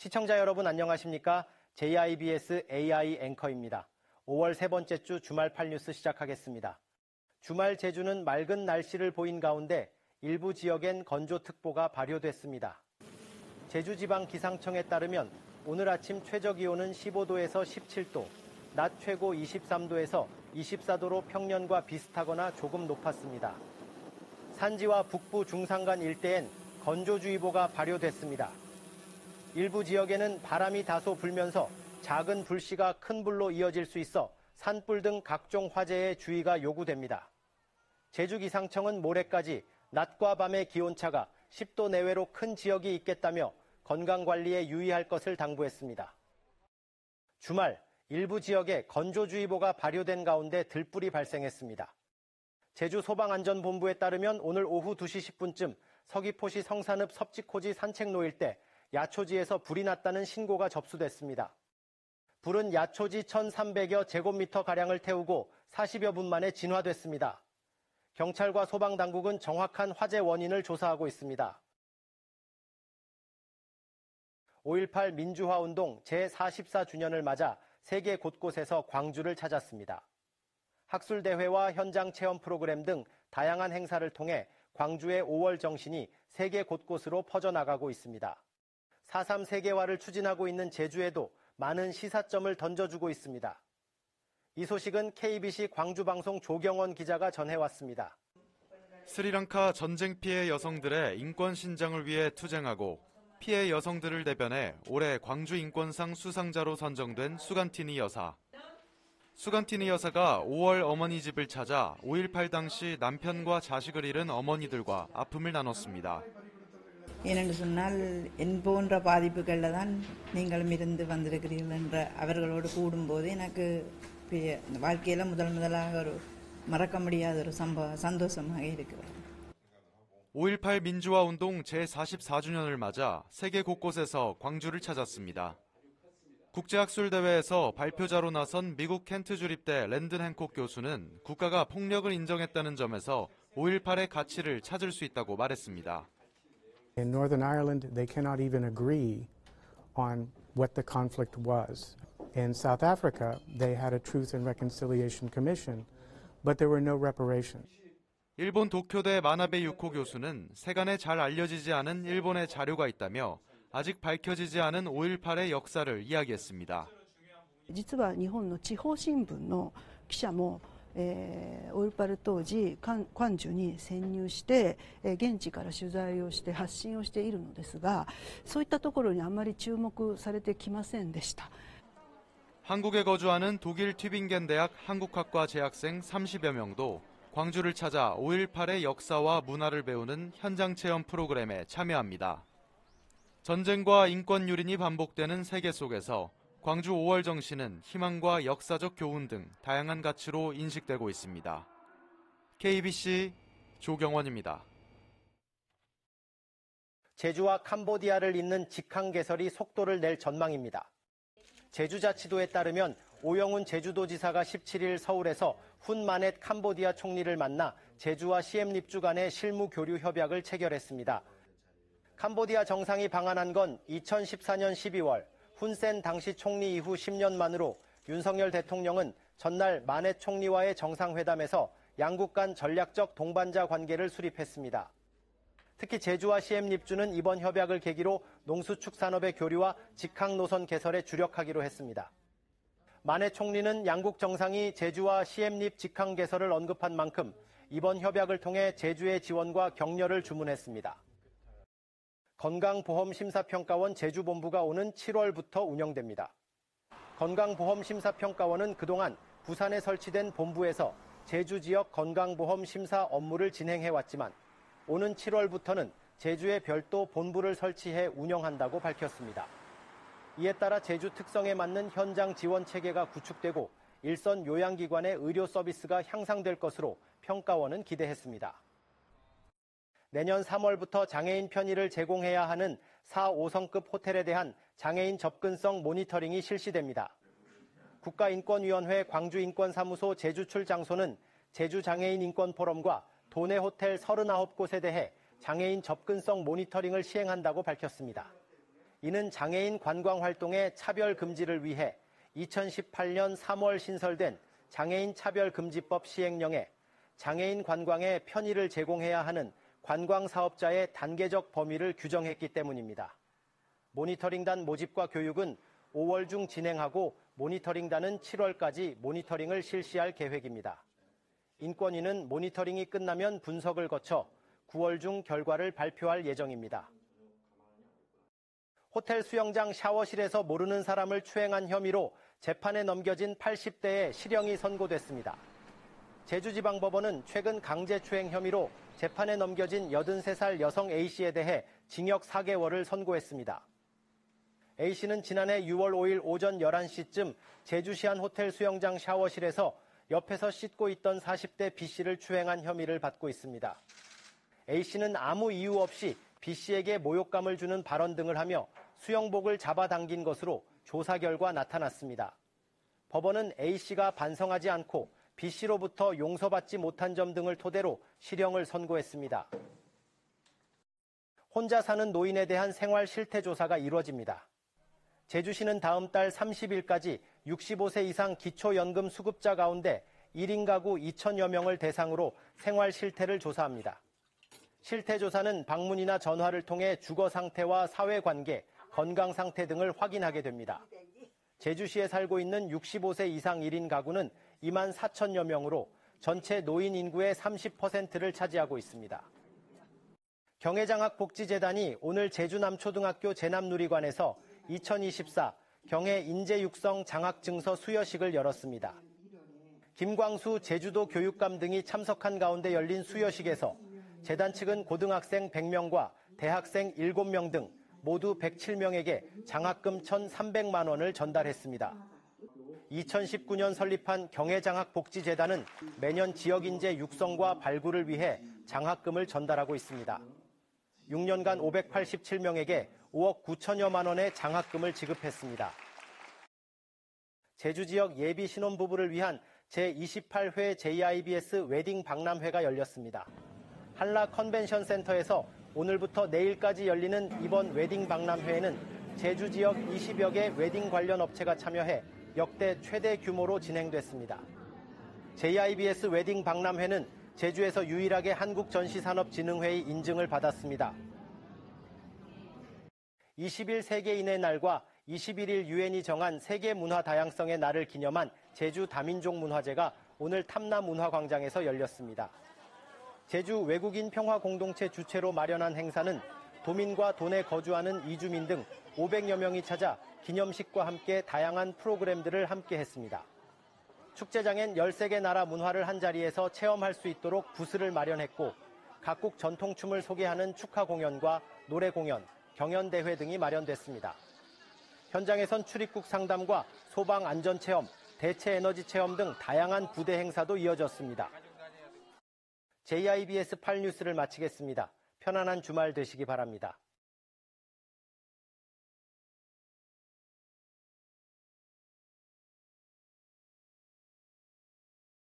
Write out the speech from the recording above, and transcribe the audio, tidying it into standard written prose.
시청자 여러분 안녕하십니까? JIBS AI 앵커입니다. 5월 세 번째 주 주말 8뉴스 시작하겠습니다. 주말 제주는 맑은 날씨를 보인 가운데 일부 지역엔 건조특보가 발효됐습니다. 제주지방기상청에 따르면 오늘 아침 최저기온은 15도에서 17도, 낮 최고 23도에서 24도로 평년과 비슷하거나 조금 높았습니다. 산지와 북부 중산간 일대엔 건조주의보가 발효됐습니다. 일부 지역에는 바람이 다소 불면서 작은 불씨가 큰 불로 이어질 수 있어 산불 등 각종 화재에 주의가 요구됩니다. 제주기상청은 모레까지 낮과 밤의 기온차가 10도 내외로 큰 지역이 있겠다며 건강관리에 유의할 것을 당부했습니다. 주말 일부 지역에 건조주의보가 발효된 가운데 들불이 발생했습니다. 제주소방안전본부에 따르면 오늘 오후 2시 10분쯤 서귀포시 성산읍 섭지코지 산책로일 때 야초지에서 불이 났다는 신고가 접수됐습니다. 불은 야초지 1,300여 제곱미터가량을 태우고 40여 분 만에 진화됐습니다. 경찰과 소방당국은 정확한 화재 원인을 조사하고 있습니다. 5.18 민주화운동 제44주년을 맞아 세계 곳곳에서 광주를 찾았습니다. 학술대회와 현장 체험 프로그램 등 다양한 행사를 통해 광주의 5월 정신이 세계 곳곳으로 퍼져나가고 있습니다. 4.3 세계화를 추진하고 있는 제주에도 많은 시사점을 던져주고 있습니다. 이 소식은 KBC 광주방송 조경원 기자가 전해왔습니다. 스리랑카 전쟁 피해 여성들의 인권 신장을 위해 투쟁하고 피해 여성들을 대변해 올해 광주인권상 수상자로 선정된 수간티니 여사. 수간티니 여사가 5월 어머니 집을 찾아 5.18 당시 남편과 자식을 잃은 어머니들과 아픔을 나눴습니다. ஏனென்று சொன்னால் என் போன்ற பாதிப்புகளில் தான் நீங்களும் இருந்து வந்திருக்கிறீர்கள் என்ற அவர்களோடு கூடும்போது எனக்கு வாழ்க்கையில் முதலாக ஒரு மறக்க முடியாத ஒரு சந்தோஷமாக இருக்கிறது. 5.18 민주화운동 제44주년을 맞아 세계 곳곳에서 광주를 찾았습니다. 국제학술대회에서 발표자로 나선 미국 켄트 주립대 랜든 행콕 교수는 국가가 폭력을 인정했다는 점에서 5.18의 가치를 찾을 수 있다고 말했습니다. In Northern Ireland, they cannot even agree on what the conflict was. In South Africa, they had a Truth and Reconciliation Commission, but there were no reparations. 일본 도쿄대 마나베 유코 교수는 세간에 잘 알려지지 않은 일본의 자료가 있다며 아직 밝혀지지 않은 5.18의 역사를 이야기했습니다. 実は日本の地方新聞の記者も5.18当時関中に潜入して現地から取材をして発信をしているのですが、そういったところにあまり注目されてきませんでした。 한국에 거주하는 독일 튜빙겐 대학 한국학과 재학생 30여 명도 광주를 찾아 5.18의 역사와 문화를 배우는 현장 체험 프로그램에 참여합니다. 전쟁과 인권 유린이 반복되는 세계 속에서 광주 5월 정신은 희망과 역사적 교훈 등 다양한 가치로 인식되고 있습니다. KBC 조경원입니다. 제주와 캄보디아를 잇는 직항 개설이 속도를 낼 전망입니다. 제주자치도에 따르면 오영훈 제주도지사가 17일 서울에서 훈 마넷 캄보디아 총리를 만나 제주와 시엠립주 간의 실무 교류 협약을 체결했습니다. 캄보디아 정상이 방한한 건 2014년 12월 훈센 당시 총리 이후 10년 만으로 윤석열 대통령은 전날 마넷 총리와의 정상회담에서 양국 간 전략적 동반자 관계를 수립했습니다. 특히 제주와 시엠립주는 이번 협약을 계기로 농수축산업의 교류와 직항 노선 개설에 주력하기로 했습니다. 마넷 총리는 양국 정상이 제주와 시엠립 직항 개설을 언급한 만큼 이번 협약을 통해 제주의 지원과 격려를 주문했습니다. 건강보험심사평가원 제주본부가 오는 7월부터 운영됩니다. 건강보험심사평가원은 그동안 부산에 설치된 본부에서 제주 지역 건강보험 심사 업무를 진행해왔지만 오는 7월부터는 제주에 별도 본부를 설치해 운영한다고 밝혔습니다. 이에 따라 제주 특성에 맞는 현장 지원 체계가 구축되고 일선 요양기관의 의료 서비스가 향상될 것으로 평가원은 기대했습니다. 내년 3월부터 장애인 편의를 제공해야 하는 4, 5성급 호텔에 대한 장애인 접근성 모니터링이 실시됩니다. 국가인권위원회 광주인권사무소 제주출 장소는 제주장애인인권포럼과 도내 호텔 39곳에 대해 장애인 접근성 모니터링을 시행한다고 밝혔습니다. 이는 장애인 관광 활동의 차별 금지를 위해 2018년 3월 신설된 장애인 차별금지법 시행령에 장애인 관광에 편의를 제공해야 하는 관광 사업자의 단계적 범위를 규정했기 때문입니다. 모니터링단 모집과 교육은 5월 중 진행하고 모니터링단은 7월까지 모니터링을 실시할 계획입니다. 인권위는 모니터링이 끝나면 분석을 거쳐 9월 중 결과를 발표할 예정입니다. 호텔 수영장 샤워실에서 모르는 사람을 추행한 혐의로 재판에 넘겨진 80대의 실형이 선고됐습니다. 제주지방법원은 최근 강제추행 혐의로 재판에 넘겨진 83살 여성 A씨에 대해 징역 4개월을 선고했습니다. A씨는 지난해 6월 5일 오전 11시쯤 제주시 한 호텔 수영장 샤워실에서 옆에서 씻고 있던 40대 B씨를 추행한 혐의를 받고 있습니다. A씨는 아무 이유 없이 B씨에게 모욕감을 주는 발언 등을 하며 수영복을 잡아당긴 것으로 조사 결과 나타났습니다. 법원은 A씨가 반성하지 않고 B씨로부터 용서받지 못한 점 등을 토대로 실형을 선고했습니다. 혼자 사는 노인에 대한 생활 실태 조사가 이루어집니다. 제주시는 다음 달 30일까지 65세 이상 기초연금 수급자 가운데 1인 가구 2천여 명을 대상으로 생활 실태를 조사합니다. 실태 조사는 방문이나 전화를 통해 주거 상태와 사회관계, 건강 상태 등을 확인하게 됩니다. 제주시에 살고 있는 65세 이상 1인 가구는 2만 4천여 명으로 전체 노인 인구의 30%를 차지하고 있습니다. 경해장학복지재단이 오늘 제주남초등학교 제남누리관에서 2024 경해 인재육성 장학증서 수여식을 열었습니다. 김광수 제주도 교육감 등이 참석한 가운데 열린 수여식에서 재단 측은 고등학생 100명과 대학생 7명 등 모두 107명에게 장학금 1,300만 원을 전달했습니다. 2019년 설립한 경해장학복지재단은 매년 지역인재 육성과 발굴을 위해 장학금을 전달하고 있습니다. 6년간 587명에게 5억 9천여만 원의 장학금을 지급했습니다. 제주 지역 예비 신혼부부를 위한 제28회 JIBS 웨딩 박람회가 열렸습니다. 한라 컨벤션 센터에서 오늘부터 내일까지 열리는 이번 웨딩 박람회에는 제주 지역 20여 개 웨딩 관련 업체가 참여해 역대 최대 규모로 진행됐습니다. JIBS 웨딩 박람회는 제주에서 유일하게 한국전시산업진흥회의 인증을 받았습니다. 20일 세계인의 날과 21일 유엔이 정한 세계 문화 다양성의 날을 기념한 제주 다민족 문화제가 오늘 탐나문화광장에서 열렸습니다. 제주 외국인 평화 공동체 주최로 마련한 행사는 도민과 돈에 거주하는 이주민 등 500여 명이 찾아 기념식과 함께 다양한 프로그램들을 함께 했습니다. 축제장엔 13개 나라 문화를 한자리에서 체험할 수 있도록 부스를 마련했고 각국 전통춤을 소개하는 축하 공연과 노래 공연, 경연대회 등이 마련됐습니다. 현장에선 출입국 상담과 소방 안전 체험, 대체 에너지 체험 등 다양한 부대 행사도 이어졌습니다. JIBS 8뉴스를 마치겠습니다. 편안한 주말 되시기 바랍니다.